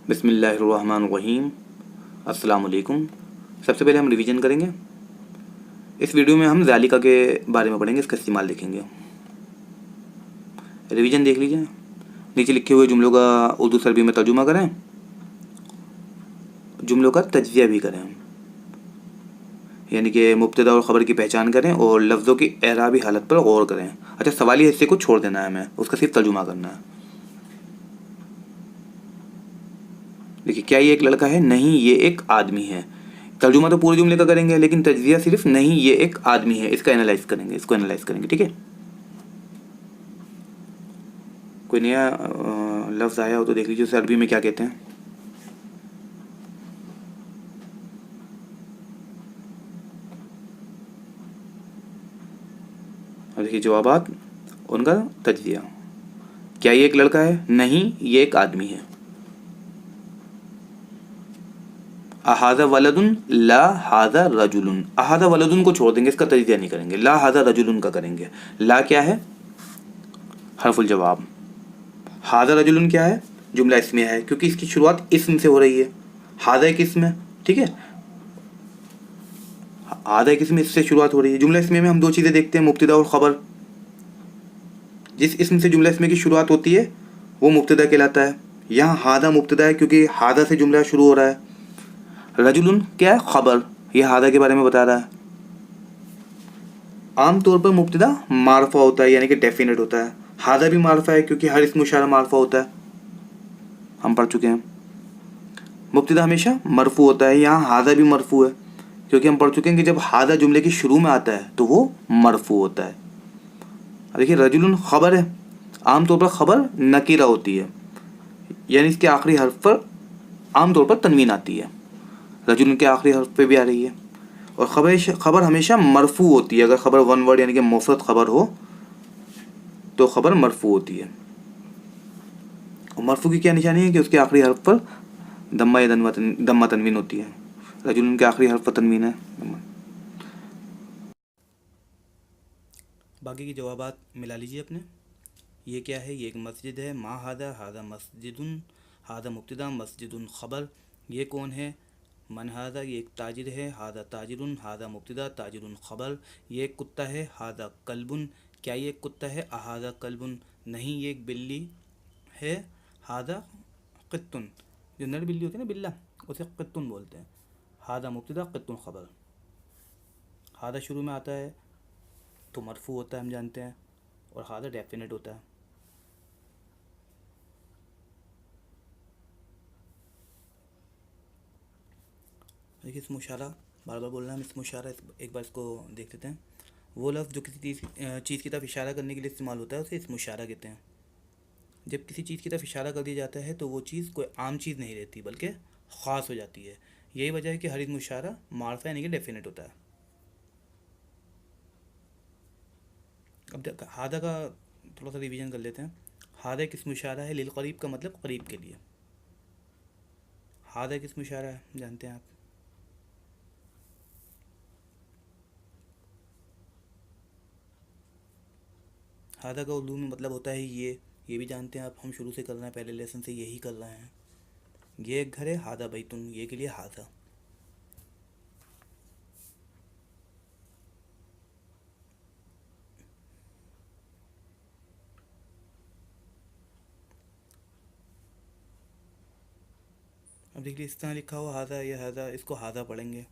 बिस्मिल्लाहिर्रहमानिर्रहीम। अस्सलाम वालेकुम। सबसे पहले हम रिवीजन करेंगे। इस वीडियो में हम ज़ालिका के बारे में पढ़ेंगे, इसका इस्तेमाल देखेंगे। रिवीजन देख लीजिए। नीचे लिखे हुए जुमलों का उर्दू सरबी में तर्जुमा करें, जुमलों का तज्जिया भी करें, यानी कि मुब्तदा और ख़बर की पहचान करें और लफ्ज़ों की एराबी हालत पर गौर करें। अच्छा, सवाली हिस्से को छोड़ देना है हमें, उसका सिर्फ तर्जुमा करना है। देखिए, क्या ये एक लड़का है? नहीं, ये एक आदमी है। तर्जुमा तो पूरे जुमले का करेंगे, लेकिन तज्जिया सिर्फ नहीं ये एक आदमी है, इसका एनालाइज करेंगे, इसको एनालाइज करेंगे। ठीक है, कोई नया लफ्ज़ आया हो तो देख लीजिए, उसे अरबी में क्या कहते हैं। और देखिए जवाबात, उनका तज्जिया। क्या ये एक लड़का है? नहीं, ये एक आदमी है। अहाज़ा वलदुन ला हाज़ा रजुलुन। अहाज़ा वलदुन को छोड़ देंगे, इसका तज्जिया नहीं करेंगे। ला हाज़ा रजुलुन का करेंगे। ला क्या है? हरफुल जवाब। हाज़ा रजुलुन क्या है? जुमला इसमिया है, क्योंकि इसकी शुरुआत इस्म से हो रही है। हाज़ा एक इस्म है, ठीक है, हाज़ा एक इस्म, इससे शुरुआत हो रही है। जुमला इसमिया में हम दो चीज़ें देखते हैं, मुब्तदा और ख़बर। जिस इस्म से जुमला इसमिया की शुरुआत होती है वो मुब्तदा कहलाता है। यहाँ हाज़ा मुब्तदा है, क्योंकि हाज़ा से जुमला शुरू हो रहा है। रजुलुन क्या है? ख़बर। यह हाज़ा के बारे में बता रहा है। आम तौर पर मुब्तदा मारफा होता है, यानी कि डेफिनेट होता है। हाज़ा भी मारफा है, क्योंकि हर इस्म इशारा मारफा होता है, हम पढ़ चुके हैं। मुब्तदा हमेशा मरफू होता है, यहाँ हाज़ा भी मरफू है, क्योंकि हम पढ़ चुके हैं कि जब हाज़ा जुमले के शुरू में आता है तो वो मरफू होता है। देखिए, रजुलुन ख़बर है। आमतौर पर ख़बर नकीरा होती है, यानी इसके आखिरी हर्फ पर आमतौर पर तनवीन आती है। रजुलुन के आखिरी हर्फ पे भी आ रही है। और खबर हमेशा मरफू होती है। अगर खबर वन वर्ड यानी कि मुफरद खबर हो तो खबर मरफू होती है। और मरफू की क्या निशानी है कि उसके आखिरी हर्फ पर दम्मा या दम्मा तनवीन होती है। रजुलुन के आखिरी हर्फ पर तनवीन है। बाकी के जवाबात मिला लीजिए अपने। ये क्या है? ये एक मस्जिद है। मा हादा, हादा मस्जिदुन, हादा मुब्तदा, मस्जिदुन ख़बर। ये कौन है? मन हादा, ये एक ताजिर है। हादा ताजिरुन, हादा मुब्तदा, ताजिरुन ख़बर। ये एक कुत्ता है। हादा कल्बुन। क्या ये एक कुत्ता है? अहादा कल्बुन। नहीं, ये एक बिल्ली है। हादा क़ित्तुन। जो नर बिल्ली होती है ना, बिल्ला, उसे क़ित्तुन बोलते हैं। हादा मुब्तदा, क़ित्तुन ख़बर। हादा शुरू में आता है तो मरफू होता है, हम जानते हैं, और हादा डेफिनेट होता है। देखिए, इसमें इशारा बार बार बोलना है, इसमें इशारा एक बार इसको देख लेते हैं। वो लफ्ज़ जो किसी चीज़ की तरफ इशारा करने के लिए इस्तेमाल होता है उसे इसमें इशारा कहते हैं। जब किसी चीज़ की तरफ इशारा कर दिया जाता है तो वो चीज़ कोई आम चीज़ नहीं रहती, बल्कि ख़ास हो जाती है। यही वजह है कि हर इसमें इशारा मार्फा यानी कि डेफिनेट होता है। अब हादा का थोड़ा सा रिवीजन कर लेते हैं। हादा एक इसमें इशारा है, लिल करीब का मतलब करीब के लिए। हादा एक इसमें इशारा है, जानते हैं आप। हादा का उर्दू में मतलब होता है ये भी जानते हैं आप, हम शुरू से कर रहे हैं, पहले लेसन से यही कर रहे हैं। ये एक घर है। हादा बैतुन, ये के लिए हादा। अब देखिए, इस तरह लिखा हुआ हादा या हादा, इसको हादा पढ़ेंगे।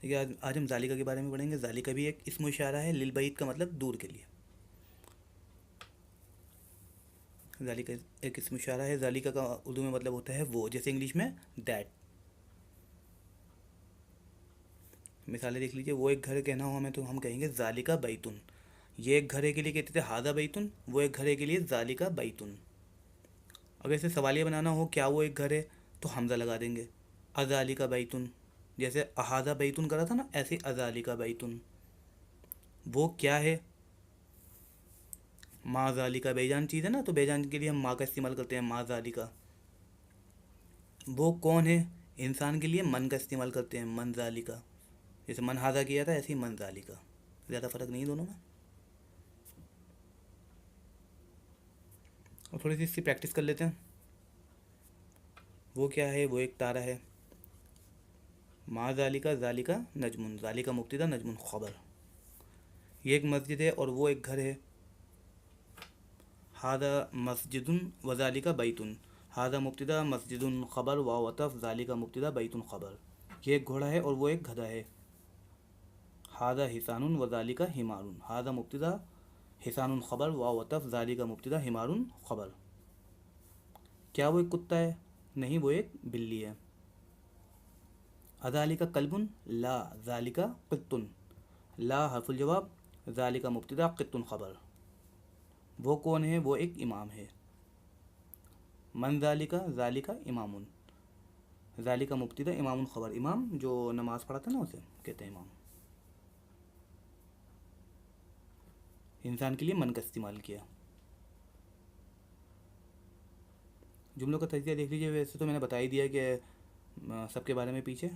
देखिए, आज हम जालिका के बारे में पढ़ेंगे। जालिका भी एक इस्म इशारा है, लिल बैत का मतलब दूर के लिए। जालिका एक इस्म इशारा है। जालिका का उर्दू में मतलब होता है वो, जैसे इंग्लिश में दैट। मिसालें देख लीजिए। वो एक घर कहना हो हमें तो हम कहेंगे जालिका बैतुन। ये एक घरे के लिए कहते थे हादा बैतुन, वो एक घरे के लिए जालिका बैतुन। अगर इसे सवालिया बनाना हो क्या वो एक घर है, तो हमज़ा लगा देंगे। अजालिका बैतुन, जैसे अहादा बैतुन करा था ना, ऐसे अजालिका बैतुन। वो क्या है? माँ जालिका, बेजान चीज़ है ना, तो बेजान के लिए हम माँ का इस्तेमाल करते हैं, माँ जालिका। वो कौन है? इंसान के लिए मन का इस्तेमाल करते हैं, मन जालिका। जैसे मन हादा किया था, ऐसे ही मन जालिका। ज़्यादा फ़र्क नहीं है दोनों में। और थोड़ी सी इसकी प्रैक्टिस कर लेते हैं। वो क्या है? वो एक तारा है। मा ज़ालिका नजमुन, ज़ालिका मुब्तदा नजमुन ख़बर। ये एक मस्जिद है और वो एक घर है। हादा मस्जिदुन व ज़ालिका बैतुन, हादा मुब्तदा मस्जिदुन ख़बर वाव अतफ़ ज़ालिका मुब्तदा बैतुन ख़बर। ये एक घोड़ा है और वो एक गधा है। हादा हिसानुन व ज़ालिका हिमारुन, हादा मुब्तदा हिसानुन ख़बर वाव अतफ़ ज़ालिका मुब्तदा हिमारुन ख़बर। क्या वो एक कुत्ता है? नहीं, वो एक बिल्ली है। अज़ालिका कल्बुन ला ज़ालिका क़ित्तुन, ला हर्फुल जवाब, ज़ालिका मुब्तदा क़ित्तुन ख़बर। वो कौन है? वो एक इमाम है। मन ज़ालिका, ज़ालिका इमामुन, ज़ालिका मुब्तदा इमामुन ख़बर। इमाम जो नमाज़ पढ़ाता ना उसे कहते हैं इमाम। इंसान के लिए मन का इस्तेमाल किया। जुमलों का तजिया देख लीजिए। वैसे तो मैंने बता ही दिया कि सबके बारे में पीछे।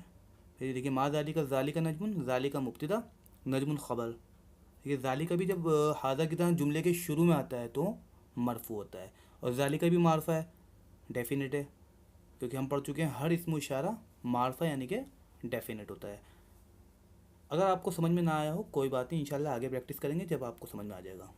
फिर देखिए मा ज़ालिका, ज़ालिका नजमुन, ज़ालिका मुब्तदा नजमुन ख़बर। देखिए ज़ालिका भी जब हादा की तरह जुमले के शुरू में आता है तो मरफू होता है, और ज़ालिका भी मारफा है, डेफिनेट है, क्योंकि हम पढ़ चुके हैं हर इस्म इशारा मारफा यानी कि डेफिनेट होता है। अगर आपको समझ में ना आया हो कोई बात नहीं, इंशाल्लाह आगे प्रैक्टिस करेंगे जब आपको समझ में आ जाएगा।